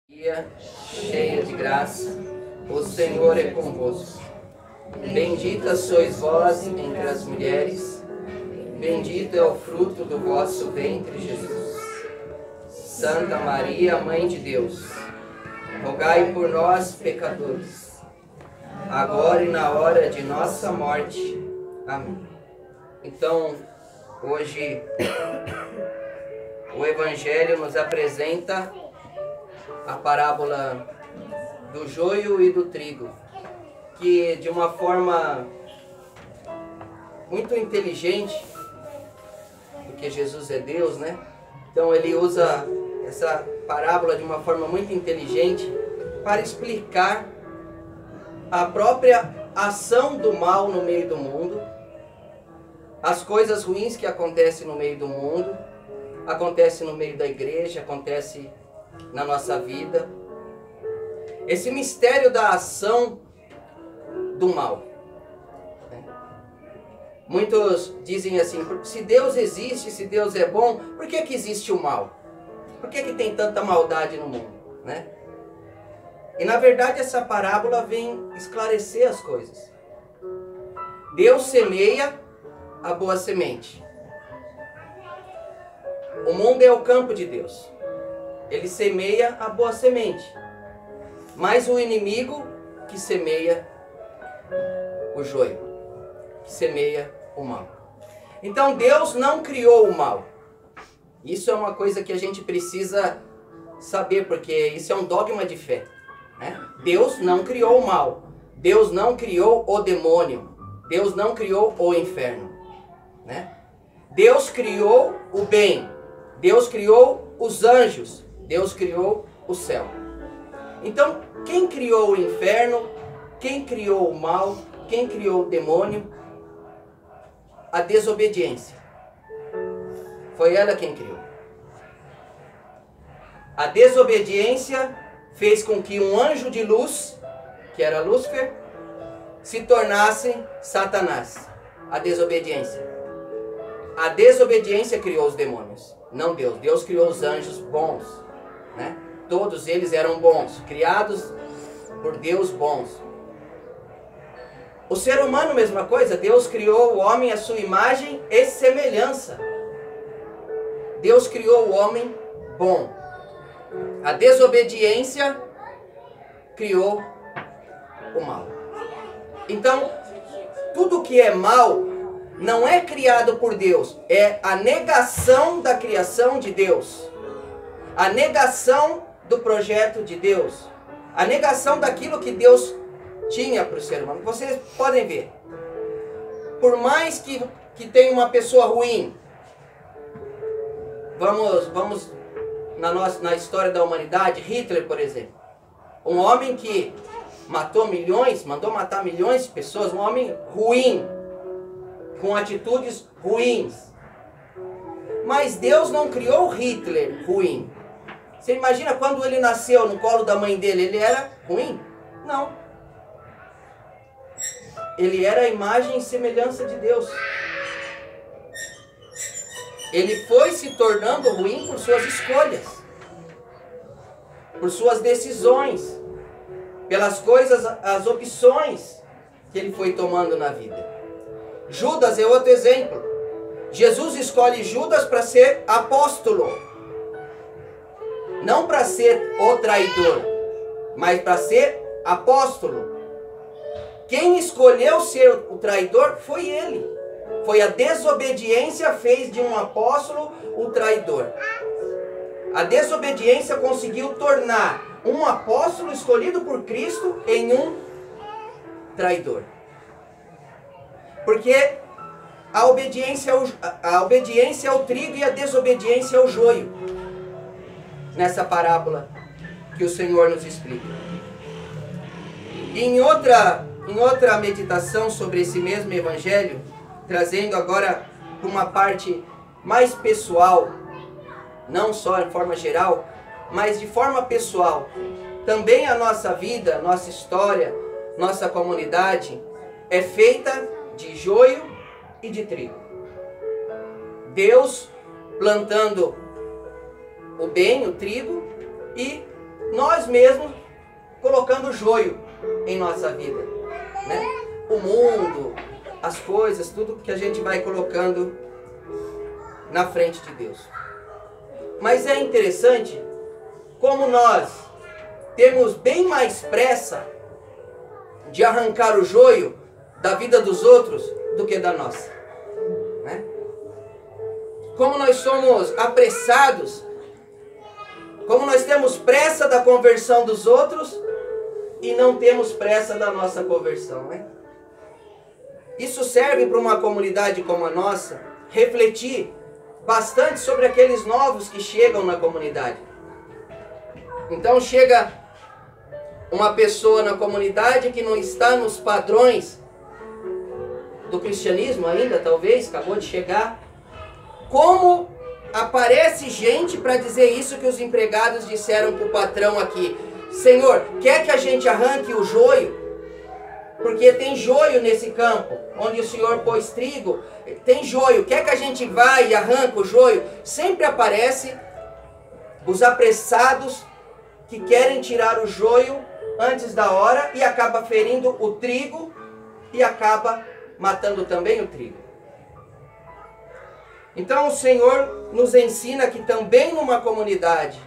Maria, cheia de graça, o Senhor é convosco. Bendita sois vós entre as mulheres, bendito é o fruto do vosso ventre, Jesus. Santa Maria, Mãe de Deus, rogai por nós, pecadores, agora e na hora de nossa morte. Amém. Então, hoje, o Evangelho nos apresenta a parábola do joio e do trigo, que de uma forma muito inteligente, porque Jesus é Deus, né? Então ele usa essa parábola de uma forma muito inteligente para explicar a própria ação do mal no meio do mundo, as coisas ruins que acontecem no meio do mundo, acontece no meio da igreja, acontece na nossa vida. Esse mistério da ação do mal. Muitos dizem assim: se Deus existe, se Deus é bom, por que que existe o mal? Por que que tem tanta maldade no mundo, né? E na verdade essa parábola vem esclarecer as coisas. Deus semeia a boa semente. O mundo é o campo de Deus. Ele semeia a boa semente. Mas o inimigo que semeia o joio, que semeia o mal. Então Deus não criou o mal. Isso é uma coisa que a gente precisa saber, porque isso é um dogma de fé, né? Deus não criou o mal. Deus não criou o demônio. Deus não criou o inferno, né? Deus criou o bem. Deus criou os anjos. Deus criou o céu. Então, quem criou o inferno? Quem criou o mal? Quem criou o demônio? A desobediência. Foi ela quem criou. A desobediência fez com que um anjo de luz, que era Lúcifer, se tornasse Satanás. A desobediência. A desobediência criou os demônios, não Deus. Deus criou os anjos bons, né? Todos eles eram bons, criados por Deus bons. O ser humano, mesma coisa. Deus criou o homem à sua imagem e semelhança. Deus criou o homem bom. A desobediência criou o mal. Então, tudo que é mal não é criado por Deus, é a negação da criação de Deus, a negação do projeto de Deus, a negação daquilo que Deus tinha para o ser humano. Vocês podem ver, por mais que tenha uma pessoa ruim, vamos na história da humanidade, Hitler, por exemplo, um homem que matou milhões, mandou matar milhões de pessoas, um homem ruim, com atitudes ruins. Mas Deus não criou Hitler ruim. Você imagina quando ele nasceu no colo da mãe dele, ele era ruim? Não. Ele era a imagem e semelhança de Deus. Ele foi se tornando ruim por suas escolhas, por suas decisões, pelas coisas, as opções que ele foi tomando na vida. Judas é outro exemplo. Jesus escolhe Judas para ser apóstolo. Não para ser o traidor, mas para ser apóstolo. Quem escolheu ser o traidor foi ele. Foi a desobediência fez de um apóstolo o traidor. A desobediência conseguiu tornar um apóstolo escolhido por Cristo em um traidor. Porque a obediência é o trigo e a desobediência é o joio. Nessa parábola que o Senhor nos explica. Em outra meditação sobre esse mesmo evangelho, trazendo agora uma parte mais pessoal, não só de forma geral, mas de forma pessoal. Também a nossa vida, nossa história, nossa comunidade é feita de joio e de trigo. Deus plantando o bem, o trigo, e nós mesmos colocando joio em nossa vida, né? O mundo, as coisas, tudo que a gente vai colocando na frente de Deus. Mas é interessante como nós temos bem mais pressa de arrancar o joio da vida dos outros do que da nossa, né? Como nós somos apressados, como nós temos pressa da conversão dos outros e não temos pressa da nossa conversão, né? Isso serve para uma comunidade como a nossa refletir bastante sobre aqueles novos que chegam na comunidade. Então chega uma pessoa na comunidade que não está nos padrões do cristianismo ainda, talvez, acabou de chegar. Como aparece gente para dizer isso que os empregados disseram para o patrão aqui: Senhor, quer que a gente arranque o joio? Porque tem joio nesse campo, onde o Senhor pôs trigo, tem joio. Quer que a gente vá e arranque o joio? Sempre aparece os apressados que querem tirar o joio antes da hora e acaba ferindo o trigo e acaba matando também o trigo. Então o Senhor nos ensina que também numa comunidade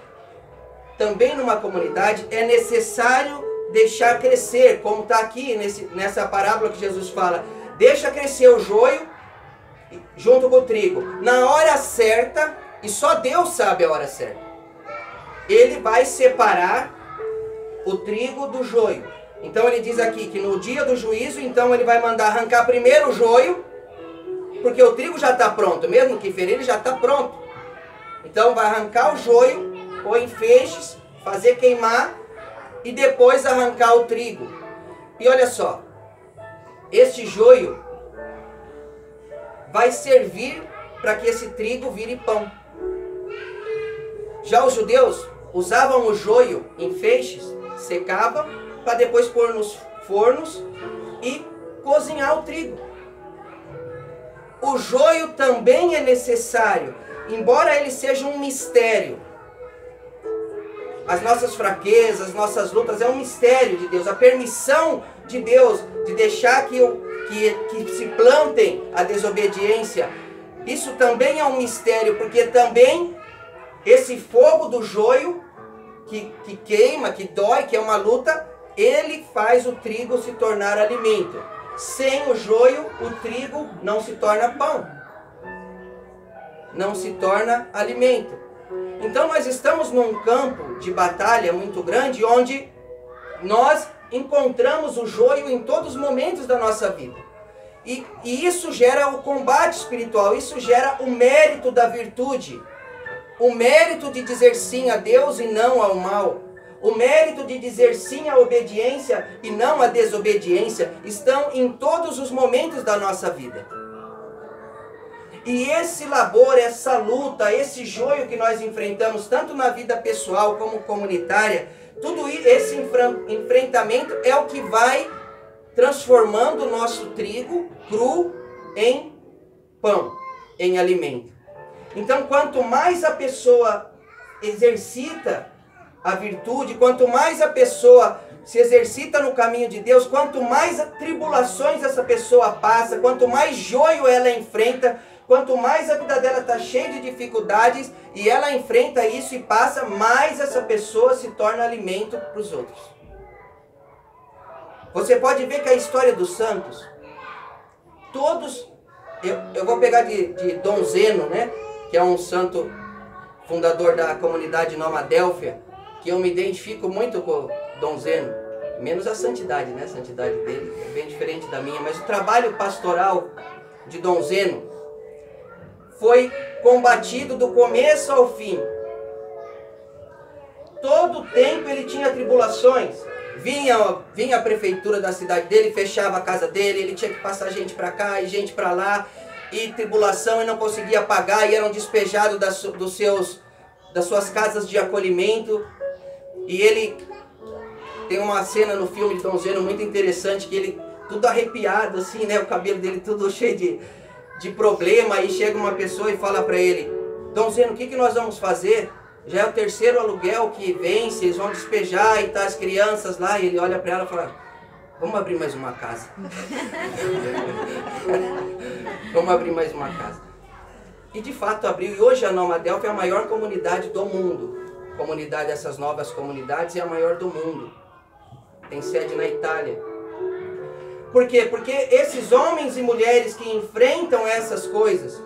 é necessário deixar crescer, como está aqui nessa parábola que Jesus fala, deixa crescer o joio junto com o trigo. Na hora certa, e só Deus sabe a hora certa, Ele vai separar o trigo do joio. Então ele diz aqui que no dia do juízo, então ele vai mandar arrancar primeiro o joio, porque o trigo já está pronto, mesmo que ferir ele já está pronto. Então vai arrancar o joio, pôr em feixes, fazer queimar e depois arrancar o trigo. E olha só, este joio vai servir para que esse trigo vire pão. Já os judeus usavam o joio em feixes, secava, para depois pôr nos fornos e cozinhar o trigo. O joio também é necessário, embora ele seja um mistério. As nossas fraquezas, as nossas lutas é um mistério de Deus. A permissão de Deus de deixar que se plantem a desobediência, isso também é um mistério, porque também esse fogo do joio que queima, que dói, que é uma luta, ele faz o trigo se tornar alimento. Sem o joio, o trigo não se torna pão, não se torna alimento. Então nós estamos num campo de batalha muito grande, onde nós encontramos o joio em todos os momentos da nossa vida. E isso gera o combate espiritual, isso gera o mérito da virtude, o mérito de dizer sim a Deus e não ao mal, o mérito de dizer sim à obediência e não à desobediência, estão em todos os momentos da nossa vida. E esse labor, essa luta, esse joio que nós enfrentamos, tanto na vida pessoal como comunitária, tudo esse enfrentamento é o que vai transformando o nosso trigo cru em pão, em alimento. Então, quanto mais a pessoa exercita a virtude, quanto mais a pessoa se exercita no caminho de Deus, quanto mais tribulações essa pessoa passa, quanto mais joio ela enfrenta, quanto mais a vida dela está cheia de dificuldades e ela enfrenta isso e passa, mais essa pessoa se torna alimento para os outros. Você pode ver que a história dos santos, todos, eu vou pegar de Dom Zeno, né, que é um santo fundador da comunidade Nova Adélfia, que eu me identifico muito com Dom Zeno, menos a santidade, né? A santidade dele é bem diferente da minha, mas o trabalho pastoral de Dom Zeno foi combatido do começo ao fim. Todo o tempo ele tinha tribulações. Vinha a prefeitura da cidade dele, fechava a casa dele, ele tinha que passar gente para cá e gente para lá, e tribulação, e não conseguia pagar, e eram despejados das suas casas de acolhimento. E ele tem uma cena no filme de Dom Zeno muito interessante, que ele tudo arrepiado assim, né, o cabelo dele tudo cheio de problema, aí chega uma pessoa e fala para ele: Dom Zeno, o que nós vamos fazer Já é o terceiro aluguel que vence, eles vão despejar e tá as crianças lá, e ele olha para ela e fala, vamos abrir mais uma casa. Vamos abrir mais uma casa. E de fato abriu, e hoje a Nova Delphi é a maior comunidade do mundo. Comunidade, essas novas comunidades, é a maior do mundo. Tem sede na Itália. Por quê? Porque esses homens e mulheres que enfrentam essas coisas,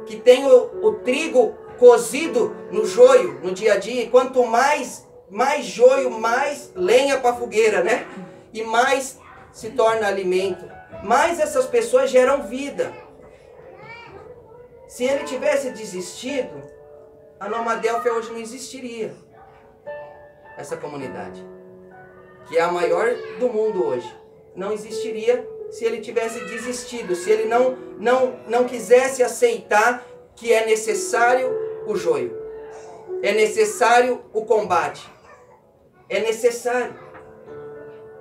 que tem o trigo cozido no joio, no dia a dia, e quanto mais joio, mais lenha para a fogueira, né? E mais se torna alimento. Mais essas pessoas geram vida. Se ele tivesse desistido, a Nova Delphi hoje não existiria. Essa comunidade, que é a maior do mundo hoje, não existiria se ele tivesse desistido, se ele não quisesse aceitar que é necessário o joio, é necessário o combate, é necessário.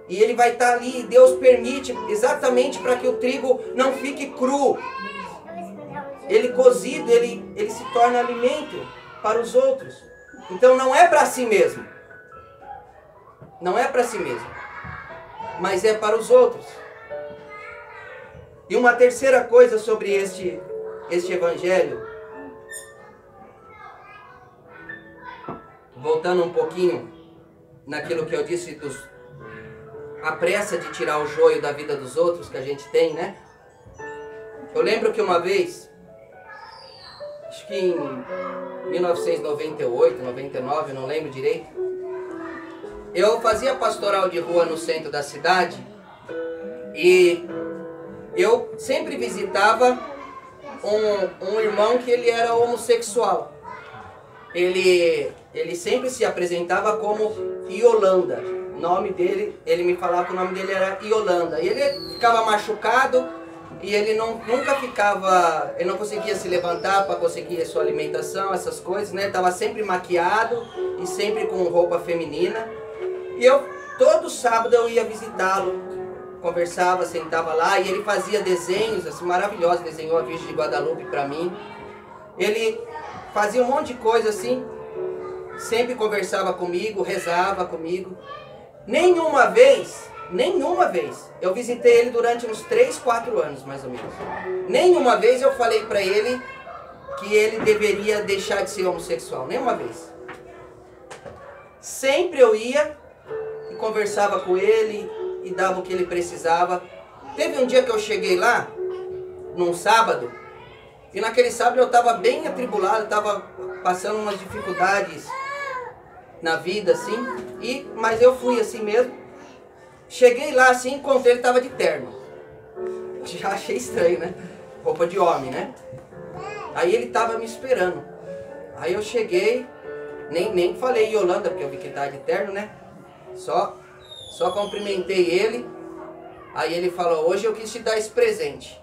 E ele vai estar ali, Deus permite exatamente para que o trigo não fique cru. Ele cozido, ele se torna alimento para os outros. Então não é para si mesmo. Não é para si mesmo. Mas é para os outros. E uma terceira coisa sobre este evangelho. Voltando um pouquinho naquilo que eu disse a pressa de tirar o joio da vida dos outros que a gente tem, né? Eu lembro que uma vez, acho que em 1998, 99, não lembro direito, eu fazia pastoral de rua no centro da cidade e eu sempre visitava um irmão que ele era homossexual. Ele sempre se apresentava como Yolanda. O nome dele, ele me falava que o nome dele era Yolanda. E ele ficava machucado e ele nunca ficava, ele não conseguia se levantar para conseguir a sua alimentação, essas coisas, né? Estava sempre maquiado e sempre com roupa feminina. E todo sábado eu ia visitá-lo, conversava, sentava lá e ele fazia desenhos assim, maravilhosos, desenhou a Virgem de Guadalupe para mim. Ele fazia um monte de coisa assim, sempre conversava comigo, rezava comigo. Nenhuma vez, eu visitei ele durante uns 3, 4 anos mais ou menos. Nenhuma vez eu falei para ele que ele deveria deixar de ser homossexual, nenhuma vez. Sempre eu ia e conversava com ele e dava o que ele precisava. Teve um dia que eu cheguei lá, num sábado, e naquele sábado eu estava bem atribulado, estava passando umas dificuldades na vida, assim, mas eu fui assim mesmo. Cheguei lá assim, encontrei ele, estava de terno. Já achei estranho, né? Roupa de homem, né? Aí ele estava me esperando. Aí eu cheguei, nem falei Yolanda, porque eu vi que ele estava de terno, né? Só cumprimentei ele. Aí ele falou, hoje eu quis te dar esse presente.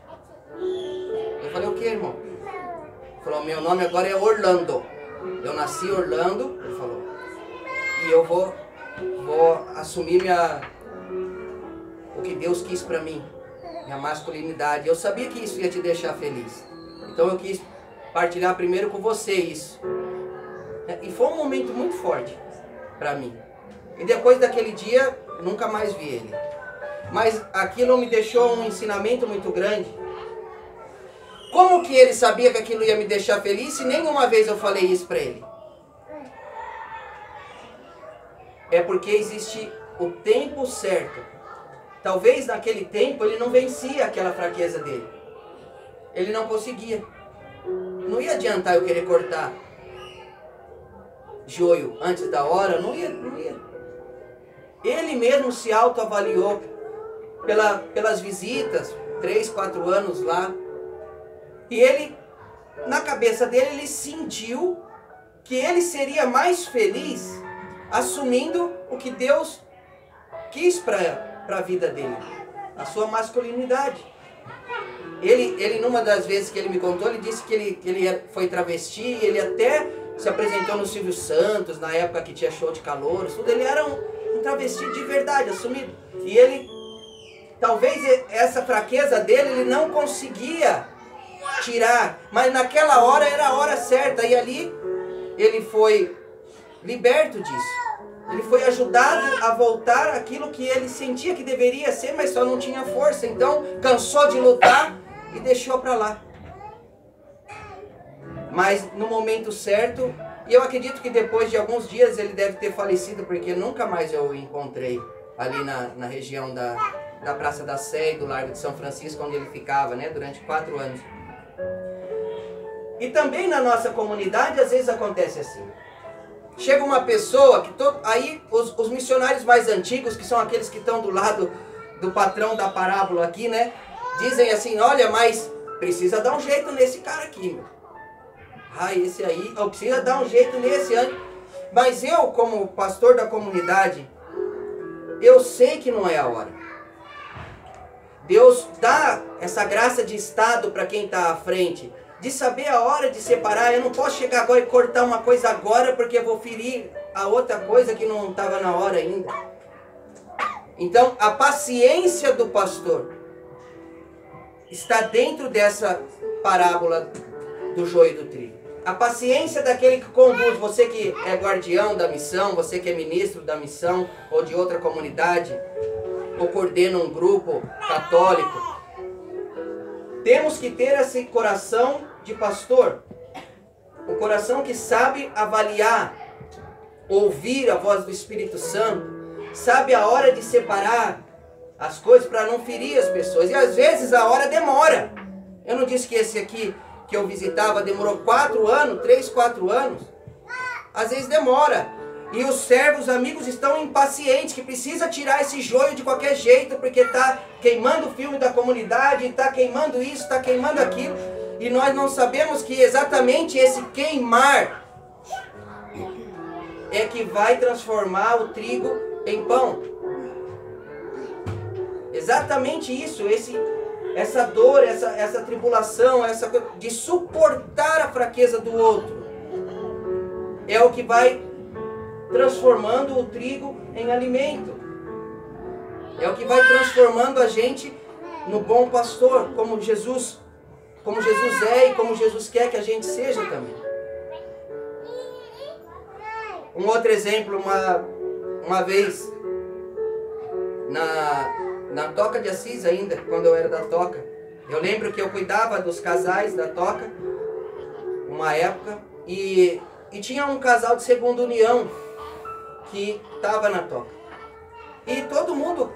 Eu falei, o que, irmão? Ele falou, meu nome agora é Orlando. Eu nasci em Orlando, ele falou. E eu vou assumir o que Deus quis pra mim, minha masculinidade. Eu sabia que isso ia te deixar feliz. Então eu quis partilhar primeiro com você isso. E foi um momento muito forte pra mim. E depois daquele dia, nunca mais vi ele. Mas aquilo me deixou um ensinamento muito grande. Como que ele sabia que aquilo ia me deixar feliz se nenhuma vez eu falei isso pra ele? É porque existe o tempo certo. Talvez naquele tempo ele não vencia aquela fraqueza dele. Ele não conseguia. Não ia adiantar eu querer cortar joio antes da hora, não ia. Ele mesmo se autoavaliou pelas visitas, 3, 4 anos lá. E ele, na cabeça dele, ele sentiu que ele seria mais feliz assumindo o que Deus quis para a vida dele, a sua masculinidade. Ele numa das vezes que ele me contou, ele disse que ele foi travesti, ele até se apresentou no Silvio Santos, na época que tinha show de calouros, tudo. Ele era um travesti de verdade, assumido. E ele, talvez essa fraqueza dele, ele não conseguia tirar, mas naquela hora era a hora certa, e ali ele foi liberto disso. Ele foi ajudado a voltar àquilo que ele sentia que deveria ser, mas só não tinha força. Então, cansou de lutar e deixou para lá. Mas no momento certo, e eu acredito que depois de alguns dias ele deve ter falecido, porque nunca mais eu o encontrei ali na região da Praça da Sé e do Largo de São Francisco, onde ele ficava, né, durante 4 anos. E também na nossa comunidade, às vezes acontece assim. Chega uma pessoa que... Aí os missionários mais antigos, que são aqueles que estão do lado do patrão da parábola aqui, né? Dizem assim, olha, mas precisa dar um jeito nesse cara aqui, meu. Esse aí, precisa dar um jeito nesse. Mas eu, como pastor da comunidade, eu sei que não é a hora. Deus dá essa graça de estado para quem está à frente, de saber a hora de separar. Eu não posso chegar agora e cortar uma coisa agora, porque eu vou ferir a outra coisa que não estava na hora ainda. Então, a paciência do pastor está dentro dessa parábola do joio e do trigo. A paciência daquele que conduz, você que é guardião da missão, você que é ministro da missão, ou de outra comunidade, ou coordena um grupo católico. Temos que ter esse coração de pastor, um coração que sabe avaliar, ouvir a voz do Espírito Santo, sabe a hora de separar as coisas para não ferir as pessoas. E às vezes a hora demora. Eu não disse que esse aqui que eu visitava demorou 4 anos, 3, 4 anos. Às vezes demora. E os servos, amigos, estão impacientes, que precisa tirar esse joio de qualquer jeito, porque está queimando o filme da comunidade, está queimando isso, está queimando aquilo. E nós não sabemos que exatamente esse queimar é que vai transformar o trigo em pão. Exatamente isso, essa dor, essa tribulação, essa coisa de suportar a fraqueza do outro, é o que vai transformando o trigo em alimento. É o que vai transformando a gente no bom pastor, como Jesus é e como Jesus quer que a gente seja também. Um outro exemplo, uma vez, na Toca de Assis ainda, quando eu era da Toca, eu lembro que eu cuidava dos casais da Toca, uma época, e tinha um casal de segunda união que estava na Toca. E todo mundo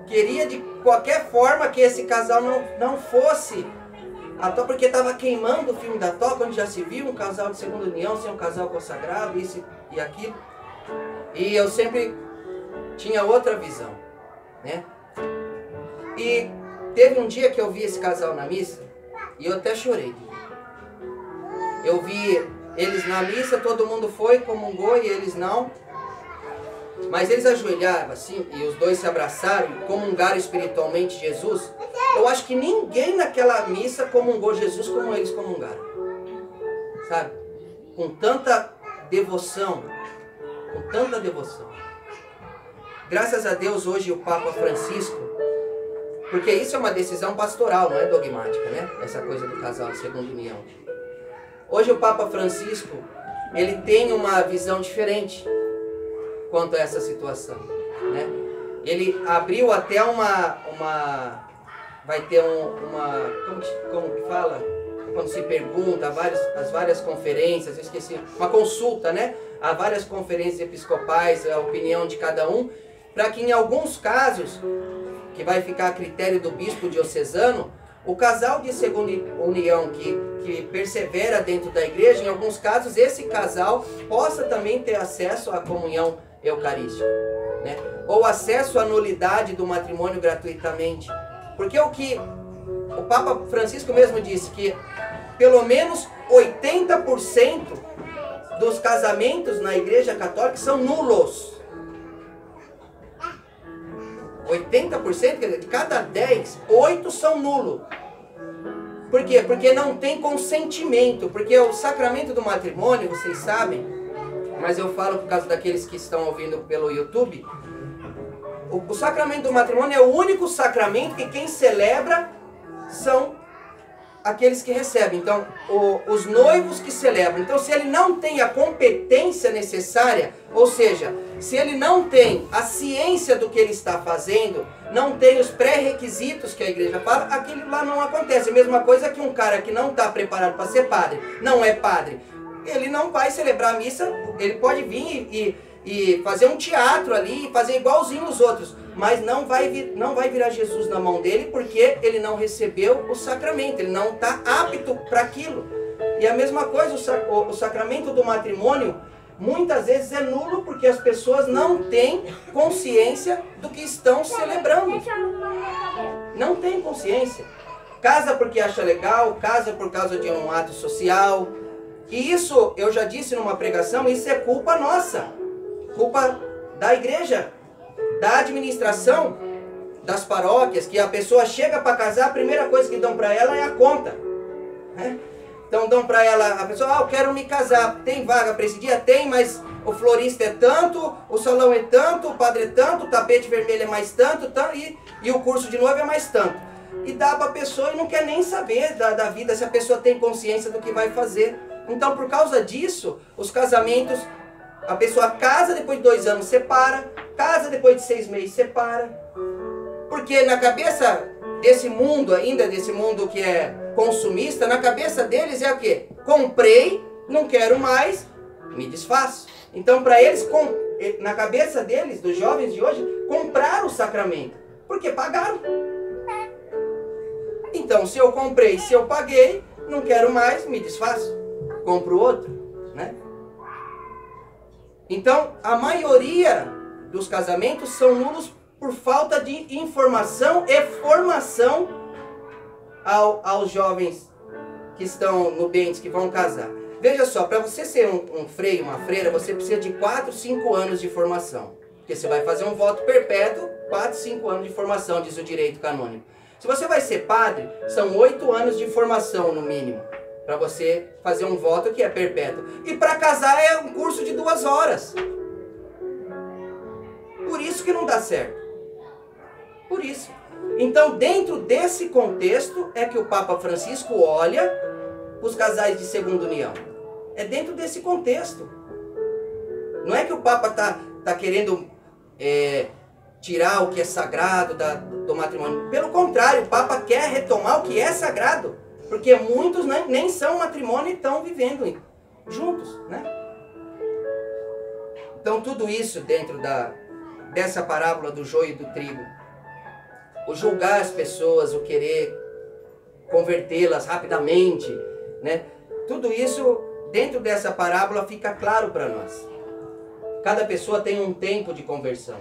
queria de qualquer forma que esse casal não fosse a Toca, porque estava queimando o filme da Toca, onde já se viu um casal de segunda união ser um casal consagrado, isso e aquilo. E eu sempre tinha outra visão, né? E teve um dia que eu vi esse casal na missa e eu até chorei. Eu vi eles na missa, todo mundo foi, comungou e eles não. Mas eles ajoelharam assim e os dois se abraçaram, comungaram espiritualmente Jesus. Eu acho que ninguém naquela missa comungou Jesus como eles comungaram. Sabe? Com tanta devoção. Com tanta devoção. Graças a Deus hoje o Papa Francisco, porque isso é uma decisão pastoral, não é dogmática, né? Essa coisa do casal de segunda união. Hoje o Papa Francisco, ele tem uma visão diferente quanto a essa situação, né? Ele abriu até vai ter como que fala? Quando se pergunta, as várias conferências, eu esqueci, uma consulta, né? Há várias conferências episcopais, a opinião de cada um, para que em alguns casos, que vai ficar a critério do bispo diocesano, o casal de segunda união que persevera dentro da igreja, em alguns casos, esse casal possa também ter acesso à comunhão eucarística, né? Ou acesso à nulidade do matrimônio gratuitamente. Porque o que o Papa Francisco mesmo disse, que pelo menos 80% dos casamentos na igreja católica são nulos. 80%, quer dizer, de cada 10, 8 são nulos. Por quê? Porque não tem consentimento. Porque o sacramento do matrimônio, vocês sabem, mas eu falo por causa daqueles que estão ouvindo pelo YouTube, o sacramento do matrimônio é o único sacramento que quem celebra são aqueles que recebem. Então, os noivos que celebram. Então, se ele não tem a competência necessária, ou seja, se ele não tem a ciência do que ele está fazendo, não tem os pré-requisitos que a igreja fala, aquilo lá não acontece. A mesma coisa que um cara que não está preparado para ser padre, não é padre, ele não vai celebrar a missa. Ele pode vir e fazer um teatro ali, fazer igualzinho os outros, mas não vai virar Jesus na mão dele, porque ele não recebeu o sacramento, ele não está apto para aquilo. E a mesma coisa, o sacramento do matrimônio, muitas vezes é nulo, porque as pessoas não têm consciência do que estão celebrando. Não tem consciência. Casa porque acha legal, casa por causa de um ato social. E isso, eu já disse numa pregação, isso é culpa nossa. Culpa da igreja, da administração, das paróquias, que a pessoa chega para casar, a primeira coisa que dão para ela é a conta, né? Então dão para ela, a pessoa, eu quero me casar, tem vaga para esse dia? Tem, mas o florista é tanto, o salão é tanto, o padre é tanto, o tapete vermelho é mais tanto, e o curso de noiva é mais tanto. E dá para a pessoa e não quer nem saber da vida, se a pessoa tem consciência do que vai fazer. Então, por causa disso, os casamentos, a pessoa casa, depois de 2 anos separa, casa depois de 6 meses separa. Porque na cabeça desse mundo ainda, desse mundo que é consumista, na cabeça deles é o quê? Comprei, não quero mais, me desfaço. Então para eles, na cabeça deles, dos jovens de hoje, compraram o sacramento. Porque pagaram. Então se eu comprei, se eu paguei, não quero mais, me desfaço. Compro outro, né? Então, a maioria dos casamentos são nulos por falta de informação e formação aos jovens que estão no ambiente, que vão casar. Veja só, para você ser um freio, uma freira, você precisa de 4, 5 anos de formação. Porque você vai fazer um voto perpétuo, 4, 5 anos de formação, diz o direito canônico. Se você vai ser padre, são 8 anos de formação no mínimo, para você fazer um voto que é perpétuo. E para casar é um curso de 2 horas. Por isso que não dá certo. Por isso. Então, dentro desse contexto, é que o Papa Francisco olha os casais de segunda união. É dentro desse contexto. Não é que o Papa tá querendo tirar o que é sagrado do matrimônio. Pelo contrário, o Papa quer retomar o que é sagrado. Porque muitos nem são matrimônio e estão vivendo juntos, né? Então tudo isso dentro dessa parábola do joio e do trigo, o julgar as pessoas, o querer convertê-las rapidamente, né? Tudo isso dentro dessa parábola fica claro para nós. Cada pessoa tem um tempo de conversão.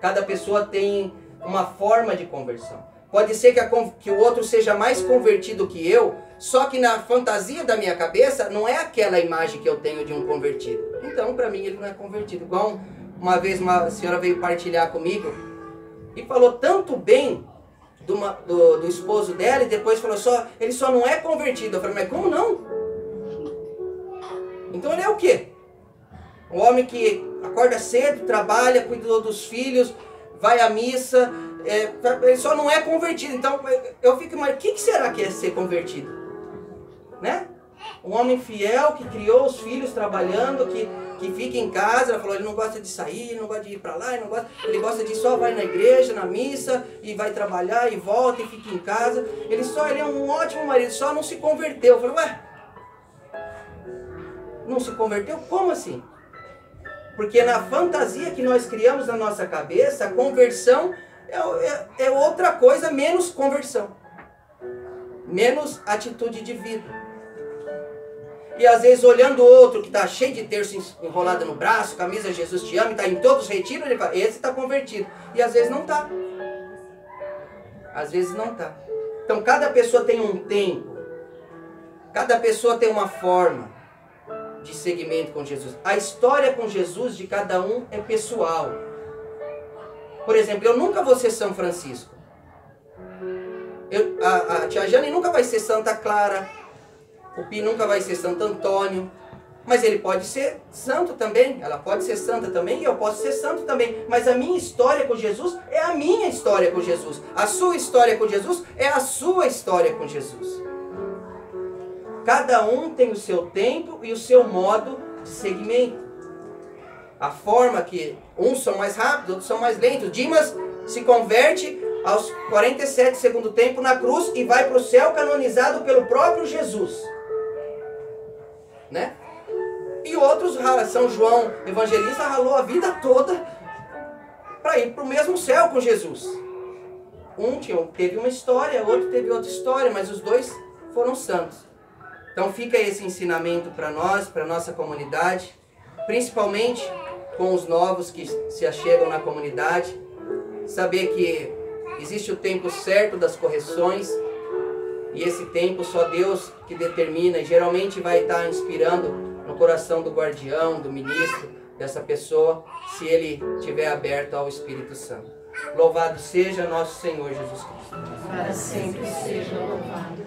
Cada pessoa tem uma forma de conversão. Pode ser que o outro seja mais convertido que eu, só que na fantasia da minha cabeça não é aquela imagem que eu tenho de um convertido. Então, para mim, ele não é convertido. Igual uma vez uma senhora veio partilhar comigo e falou tanto bem do esposo dela e depois falou ele só não é convertido. Eu falei, mas como não? Então ele é o quê? Um homem que acorda cedo, trabalha, cuida dos filhos, vai à missa, ele só não é convertido. Então eu fico, mas o que será que é ser convertido? Né? Um homem fiel que criou os filhos trabalhando, que fica em casa. Ela falou, ele não gosta de sair, ele não gosta de ir para lá, ele gosta de só vai na igreja, na missa, e vai trabalhar e volta e fica em casa. Ele é um ótimo marido, só não se converteu. Eu falei, ué, não se converteu? Como assim? Porque na fantasia que nós criamos na nossa cabeça, a conversão é outra coisa, menos conversão. Menos atitude de vida. E às vezes olhando o outro que está cheio de terço enrolado no braço, camisa Jesus te ama, está em todos os retiros, ele fala, esse está convertido. E às vezes não está. Às vezes não está. Então cada pessoa tem um tempo. Cada pessoa tem uma forma de seguimento com Jesus. A história com Jesus de cada um é pessoal. Por exemplo, eu nunca vou ser São Francisco. A tia Jane nunca vai ser Santa Clara. O Pi nunca vai ser Santo Antônio. Mas ele pode ser santo também. Ela pode ser santa também e eu posso ser santo também. Mas a minha história com Jesus é a minha história com Jesus. A sua história com Jesus é a sua história com Jesus. Cada um tem o seu tempo e o seu modo de segmento. A forma que uns são mais rápidos, outros são mais lentos. Dimas se converte aos 47 segundo tempo na cruz e vai para o céu canonizado pelo próprio Jesus. Né? E outros, São João Evangelista ralou a vida toda para ir para o mesmo céu com Jesus. Um teve uma história, outro teve outra história, mas os dois foram santos. Então fica esse ensinamento para nós, para a nossa comunidade, principalmente com os novos que se achegam na comunidade, saber que existe o tempo certo das correções, e esse tempo só Deus que determina, e geralmente vai estar inspirando no coração do guardião, do ministro, dessa pessoa, se ele estiver aberto ao Espírito Santo. Louvado seja nosso Senhor Jesus Cristo. Para sempre seja louvado.